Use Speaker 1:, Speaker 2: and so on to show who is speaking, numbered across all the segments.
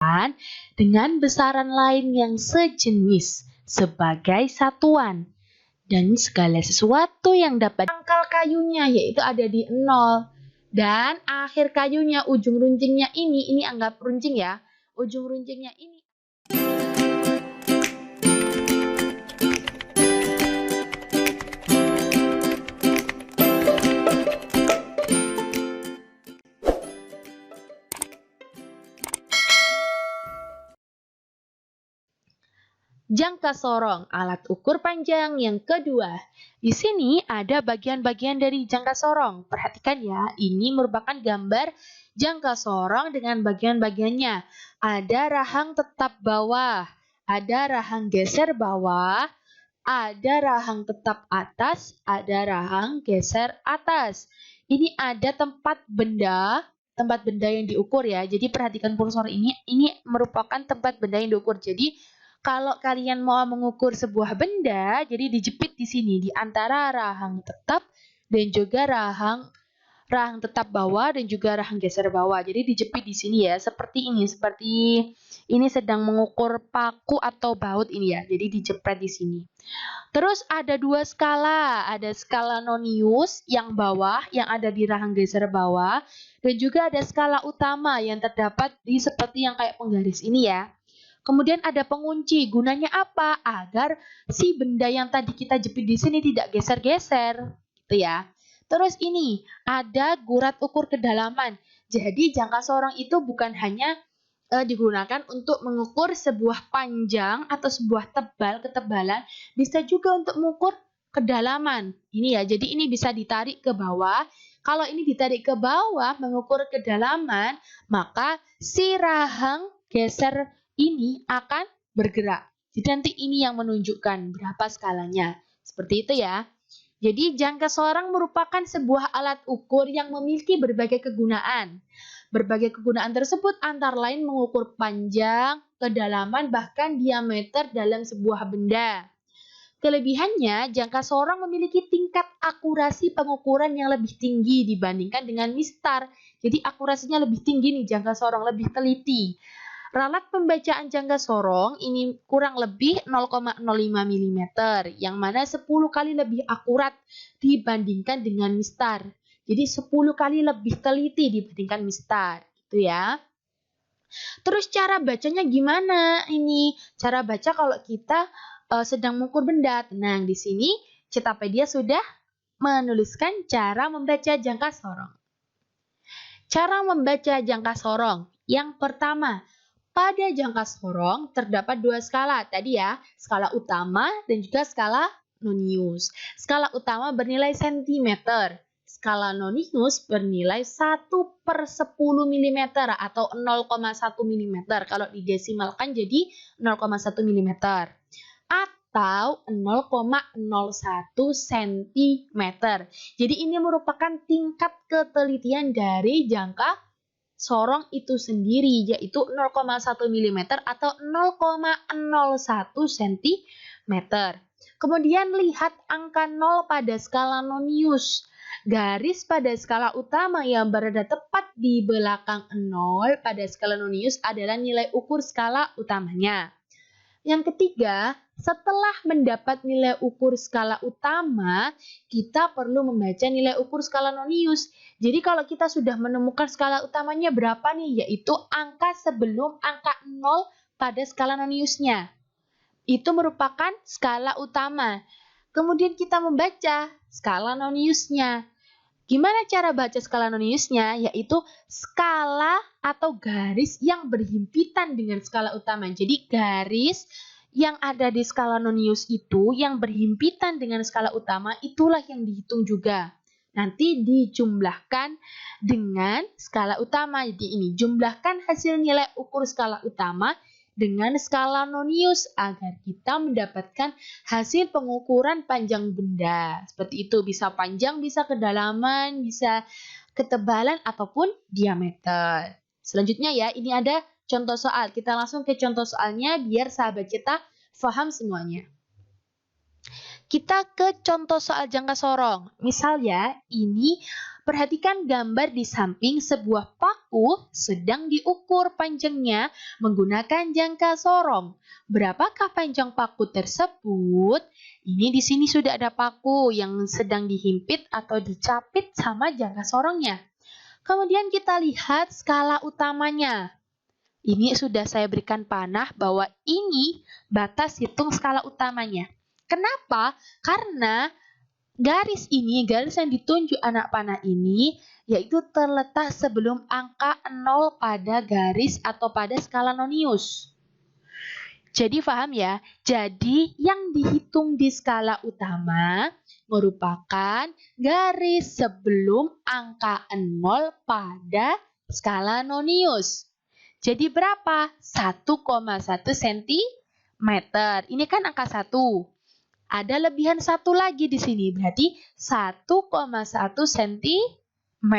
Speaker 1: disamakan dengan besaran lain yang sejenis sebagai satuan. Dan segala sesuatu yang dapat pangkal kayunya yaitu ada di 0. Dan akhir kayunya, ujung runcingnya ini anggap runcing ya. Ujung runcingnya ini. Jangka sorong, alat ukur panjang yang kedua. Di sini ada bagian-bagian dari jangka sorong. Perhatikan ya, ini merupakan gambar jangka sorong dengan bagian-bagiannya. Ada rahang tetap bawah, ada rahang geser bawah, ada rahang tetap atas, ada rahang geser atas. Ini ada tempat benda yang diukur ya. Jadi perhatikan kursor ini merupakan tempat benda yang diukur. Jadi kalau kalian mau mengukur sebuah benda, jadi dijepit di sini di antara rahang tetap dan juga rahang tetap bawah dan juga rahang geser bawah. Jadi dijepit di sini ya, seperti ini sedang mengukur paku atau baut ini ya. Jadi dijepret di sini. Terus ada dua skala, ada skala nonius yang bawah yang ada di rahang geser bawah dan juga ada skala utama yang terdapat di seperti yang kayak penggaris ini ya. Kemudian ada pengunci, gunanya apa? Agar si benda yang tadi kita jepit di sini tidak geser-geser, gitu ya. Terus ini, ada gurat ukur kedalaman. Jadi jangka sorong itu bukan hanya digunakan untuk mengukur sebuah panjang atau sebuah ketebalan, bisa juga untuk mengukur kedalaman. Ini ya, jadi ini bisa ditarik ke bawah. Kalau ini ditarik ke bawah mengukur kedalaman, maka si rahang geser ini akan bergerak. Jadi nanti ini yang menunjukkan berapa skalanya. Seperti itu ya. Jadi jangka sorong merupakan sebuah alat ukur yang memiliki berbagai kegunaan. Berbagai kegunaan tersebut antara lain mengukur panjang, kedalaman, bahkan diameter dalam sebuah benda. Kelebihannya, jangka sorong memiliki tingkat akurasi pengukuran yang lebih tinggi dibandingkan dengan mistar. Jadi akurasinya lebih tinggi nih jangka sorong, lebih teliti. Ralat pembacaan jangka sorong ini kurang lebih 0,05 mm, yang mana 10 kali lebih akurat dibandingkan dengan mistar. Jadi 10 kali lebih teliti dibandingkan mistar, gitu ya. Terus cara bacanya gimana ini? Cara baca kalau kita sedang mengukur benda. Nah, di sini Cetapedia sudah menuliskan cara membaca jangka sorong. Cara membaca jangka sorong. Yang pertama, pada jangka sorong terdapat dua skala. Tadi ya, skala utama dan juga skala nonius. Skala utama bernilai cm. Skala nonius bernilai 1/10 mm atau 0,1 mm. Kalau didesimalkan jadi 0,1 mm. Atau 0,01 cm. Jadi ini merupakan tingkat ketelitian dari jangka sorong itu sendiri, yaitu 0,1 mm atau 0,01 cm. Kemudian lihat angka 0 pada skala nonius. Garis pada skala utama yang berada tepat di belakang 0 pada skala nonius adalah nilai ukur skala utamanya. Yang ketiga, setelah mendapat nilai ukur skala utama, kita perlu membaca nilai ukur skala nonius. Jadi kalau kita sudah menemukan skala utamanya berapa nih? Yaitu angka sebelum angka 0 pada skala noniusnya. Itu merupakan skala utama. Kemudian kita membaca skala noniusnya. Gimana cara baca skala noniusnya? Yaitu skala atau garis yang berhimpitan dengan skala utama. Jadi garis yang ada di skala nonius itu yang berhimpitan dengan skala utama itulah yang dihitung juga. Nanti dijumlahkan dengan skala utama. Jadi ini jumlahkan hasil nilai ukur skala utama dengan skala nonius agar kita mendapatkan hasil pengukuran panjang benda. Seperti itu, bisa panjang, bisa kedalaman, bisa ketebalan ataupun diameter. Selanjutnya ya, ini ada contoh soal. Kita langsung ke contoh soalnya biar sahabat kita paham semuanya. Kita ke contoh soal jangka sorong. Misal ya, ini Perhatikan gambar di samping sebuah paku sedang diukur panjangnya menggunakan jangka sorong. Berapakah panjang paku tersebut? Ini di sini sudah ada paku yang sedang dihimpit atau dicapit sama jangka sorongnya. Kemudian kita lihat skala utamanya. Ini sudah saya berikan panah bahwa ini batas hitung skala utamanya. Kenapa? Karena garis yang ditunjuk anak panah ini, yaitu terletak sebelum angka 0 pada garis atau pada skala nonius. Jadi paham ya? Jadi yang dihitung di skala utama merupakan garis sebelum angka 0 pada skala nonius. Jadi berapa? 1,1 cm. Ini kan angka 1. Ada lebihan 1 lagi di sini, berarti 1,1 cm.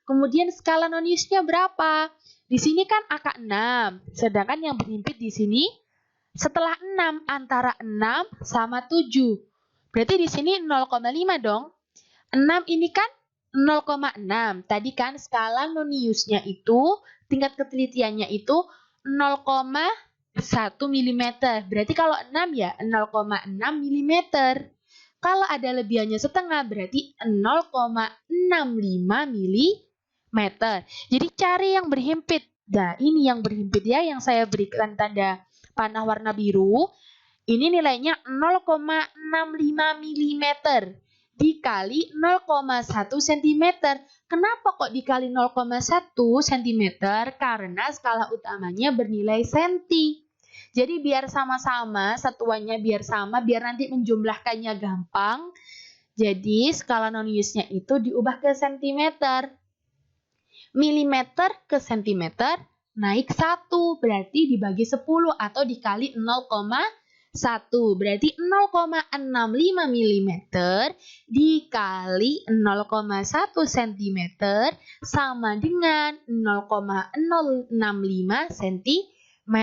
Speaker 1: Kemudian skala noniusnya berapa? Di sini kan angka 6, sedangkan yang berhimpit di sini setelah 6, antara 6 sama 7. Berarti di sini 0,5 dong. 6 ini kan 0,6. Tadi kan skala noniusnya itu, tingkat ketelitiannya itu 0,1 mm. Berarti kalau 6 ya 0,6 mm. Kalau ada lebihannya setengah berarti 0,65 mm. Jadi cari yang berhimpit. Nah, ini yang berhimpit ya, yang saya berikan tanda panah warna biru. Ini nilainya 0,65 mm dikali 0,1 cm. Kenapa kok dikali 0,1 cm? Karena skala utamanya bernilai senti. Jadi biar sama-sama, satuannya biar sama, biar nanti menjumlahkannya gampang. Jadi skala noniusnya itu diubah ke cm. Milimeter ke cm naik 1, berarti dibagi 10 atau dikali 0,1. Berarti 0,65 mm dikali 0,1 cm sama dengan 0,065 cm.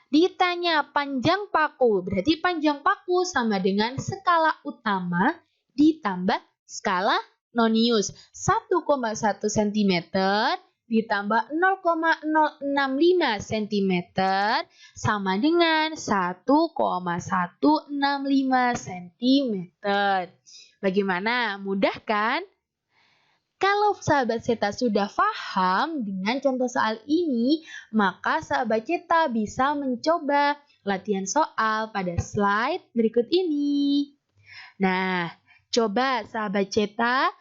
Speaker 1: Ditanya panjang paku, berarti panjang paku sama dengan skala utama ditambah skala nonius. 1,1 cm ditambah 0,065 cm sama dengan 1,165 cm. Bagaimana? Mudah kan? Kalau sahabat Zeta sudah paham dengan contoh soal ini, maka sahabat Zeta bisa mencoba latihan soal pada slide berikut ini. Nah, coba sahabat Zeta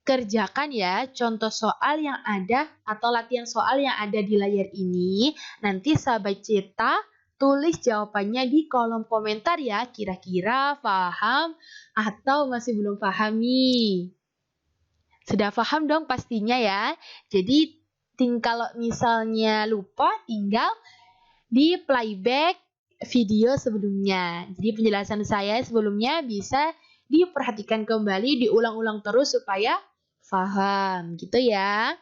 Speaker 1: kerjakan ya contoh soal yang ada atau latihan soal yang ada di layar ini. Nanti sahabat Zeta tulis jawabannya di kolom komentar ya. Kira-kira paham atau masih belum paham nih? Sudah paham dong pastinya ya. Jadi kalau misalnya lupa tinggal di playback video sebelumnya. Jadi penjelasan saya sebelumnya bisa diperhatikan kembali, diulang-ulang terus supaya paham gitu ya.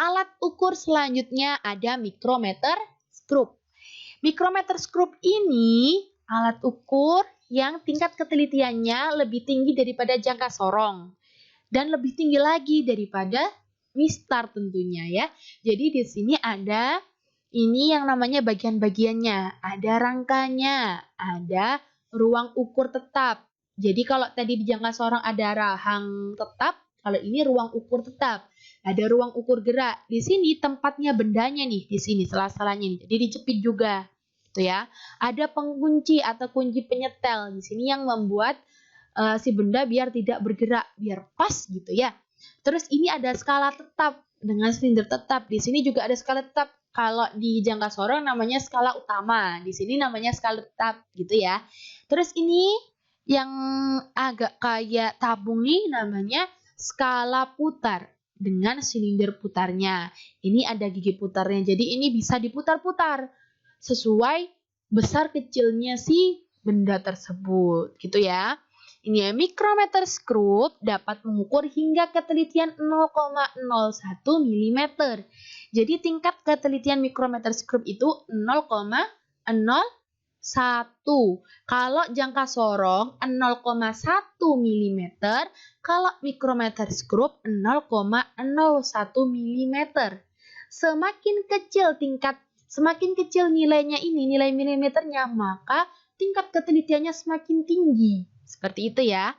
Speaker 1: Alat ukur selanjutnya ada mikrometer skrup. Mikrometer skrup ini alat ukur yang tingkat ketelitiannya lebih tinggi daripada jangka sorong dan lebih tinggi lagi daripada mistar tentunya ya. Jadi di sini ada ini yang namanya bagian-bagiannya, ada rangkanya, ada ruang ukur tetap. Jadi kalau tadi di jangka sorong ada rahang tetap, kalau ini ruang ukur tetap. Ada ruang ukur gerak. Di sini tempatnya bendanya nih, di sini sela-selanya nih. Jadi dicepit juga, gitu ya. Ada pengunci atau kunci penyetel di sini yang membuat si benda biar tidak bergerak, biar pas gitu ya. Terus ini ada skala tetap dengan silinder tetap. Di sini juga ada skala tetap. Kalau di jangka sorong namanya skala utama, di sini namanya skala tetap gitu ya. Terus ini yang agak kayak tabung nih namanya skala putar dengan silinder putarnya. Ini ada gigi putarnya, jadi ini bisa diputar-putar sesuai besar kecilnya si benda tersebut gitu ya. Ini ya, mikrometer skrup dapat mengukur hingga ketelitian 0,01 mm. Jadi tingkat ketelitian mikrometer skrup itu 0,01 Kalau jangka sorong 0,1 mm, kalau mikrometer skrup 0,01 mm. Semakin kecil nilainya ini, nilai milimeternya, maka tingkat ketelitiannya semakin tinggi. Seperti itu ya.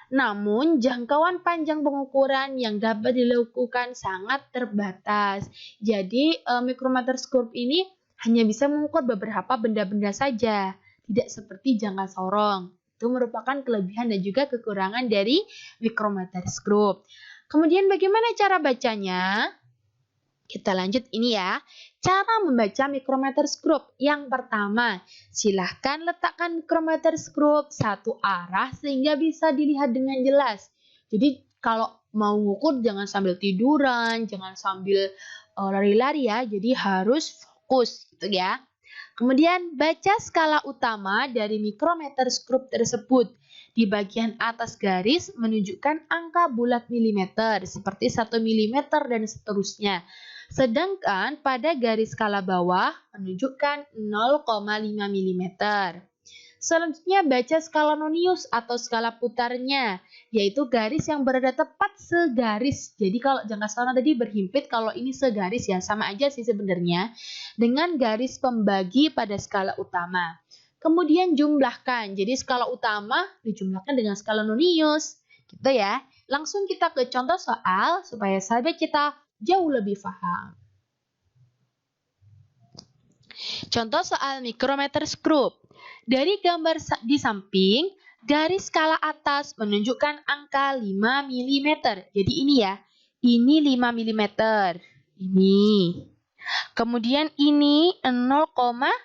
Speaker 1: Namun, jangkauan panjang pengukuran yang dapat dilakukan sangat terbatas. Jadi, mikrometer skrup ini hanya bisa mengukur beberapa benda-benda saja, tidak seperti jangka sorong. Itu merupakan kelebihan dan juga kekurangan dari mikrometer skrup. Kemudian bagaimana cara bacanya? Kita lanjut ini ya. Cara membaca mikrometer skrup. Yang pertama, silahkan letakkan mikrometer skrup satu arah sehingga bisa dilihat dengan jelas. Jadi kalau mau ngukur jangan sambil tiduran, jangan sambil lari-lari ya. Jadi harus fokus gitu ya. Kemudian baca skala utama dari mikrometer skrup tersebut. Di bagian atas garis menunjukkan angka bulat milimeter seperti 1 mm dan seterusnya. Sedangkan pada garis skala bawah menunjukkan 0,5 mm. Selanjutnya baca skala nonius atau skala putarnya, yaitu garis yang berada tepat segaris. Jadi kalau jangka sorong tadi berhimpit, kalau ini segaris ya, sama aja sih sebenarnya, dengan garis pembagi pada skala utama. Kemudian jumlahkan, jadi skala utama dijumlahkan dengan skala nonius, gitu ya. Langsung kita ke contoh soal supaya sahabat kita jauh lebih paham. Contoh soal mikrometer skrup. Dari gambar di samping, garis skala atas menunjukkan angka 5 mm. Jadi ini ya, ini 5 mm. Ini. Kemudian ini 0,5.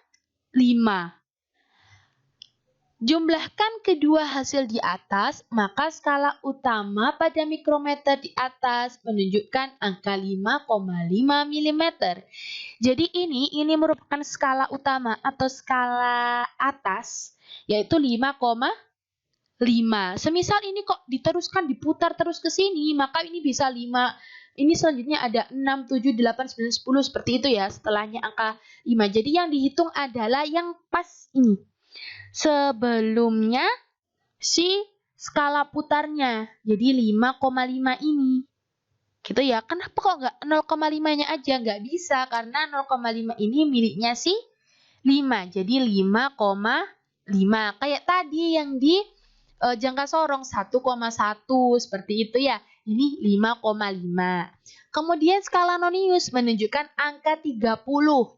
Speaker 1: Jumlahkan kedua hasil di atas, maka skala utama pada mikrometer di atas menunjukkan angka 5,5 mm. Jadi ini merupakan skala utama atau skala atas, yaitu 5,5. Semisal ini kok diteruskan, diputar terus ke sini, maka ini bisa 5. Ini selanjutnya ada 6, 7, 8, 9, 10, seperti itu ya, setelahnya angka 5. Jadi yang dihitung adalah yang pas ini. Sebelumnya si skala putarnya, jadi 5,5 ini. Gitu ya, kenapa kok nggak 0,5-nya aja? Nggak bisa, karena 0,5 ini miliknya si 5. Jadi 5,5. Kayak tadi yang di jangka sorong 1,1 seperti itu ya. Ini 5,5. Kemudian skala nonius menunjukkan angka 30.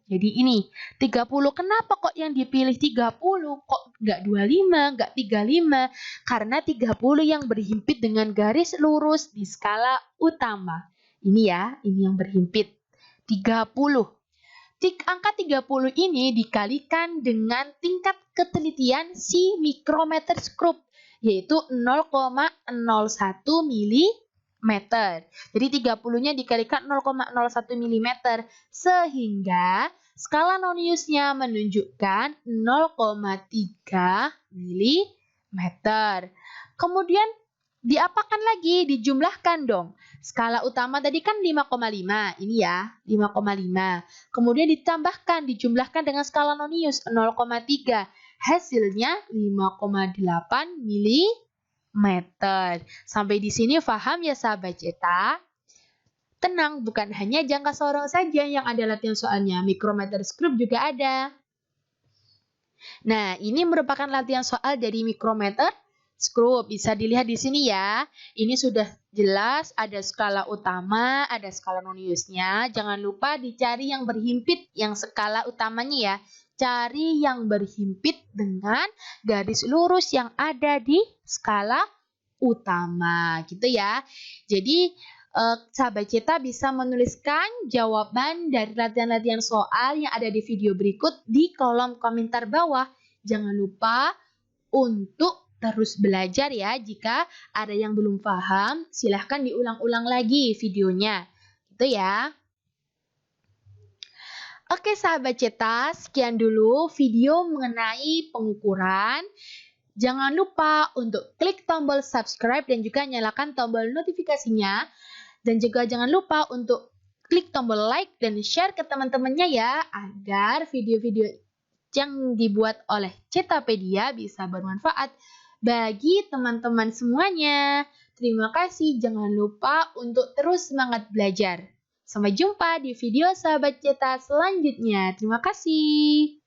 Speaker 1: Jadi ini 30. Kenapa kok yang dipilih 30? Kok nggak 25, nggak 35? Karena 30 yang berhimpit dengan garis lurus di skala utama. Ini ya, ini yang berhimpit. 30. Angka 30 ini dikalikan dengan tingkat ketelitian si mikrometer skrup, yaitu 0,01 mm. Jadi 30-nya dikalikan 0,01 mm, sehingga skala noniusnya menunjukkan 0,3 mm. Kemudian diapakan lagi? Dijumlahkan dong. Skala utama tadi kan 5,5, ini ya, 5,5. Kemudian ditambahkan, dijumlahkan dengan skala nonius 0,3. Hasilnya 5,8 mm. Sampai di sini paham ya sahabat cetak? Tenang, bukan hanya jangka sorong saja yang ada latihan soalnya, mikrometer skrup juga ada. Nah, ini merupakan latihan soal dari mikrometer skrup. Bisa dilihat di sini ya. Ini sudah jelas ada skala utama, ada skala noniusnya. Jangan lupa dicari yang berhimpit, yang skala utamanya ya. Cari yang berhimpit dengan garis lurus yang ada di skala utama, gitu ya. Jadi, sahabat cetak bisa menuliskan jawaban dari latihan-latihan soal yang ada di video berikut di kolom komentar bawah. Jangan lupa untuk terus belajar ya. Jika ada yang belum paham, silahkan diulang-ulang lagi videonya. Gitu ya. Oke sahabat cetak, sekian dulu video mengenai pengukuran. Jangan lupa untuk klik tombol subscribe dan juga nyalakan tombol notifikasinya. Dan juga jangan lupa untuk klik tombol like dan share ke teman-temannya ya, agar video-video yang dibuat oleh Cetapedia bisa bermanfaat bagi teman-teman semuanya. Terima kasih, jangan lupa untuk terus semangat belajar. Sampai jumpa di video Sahabat Cetak selanjutnya. Terima kasih.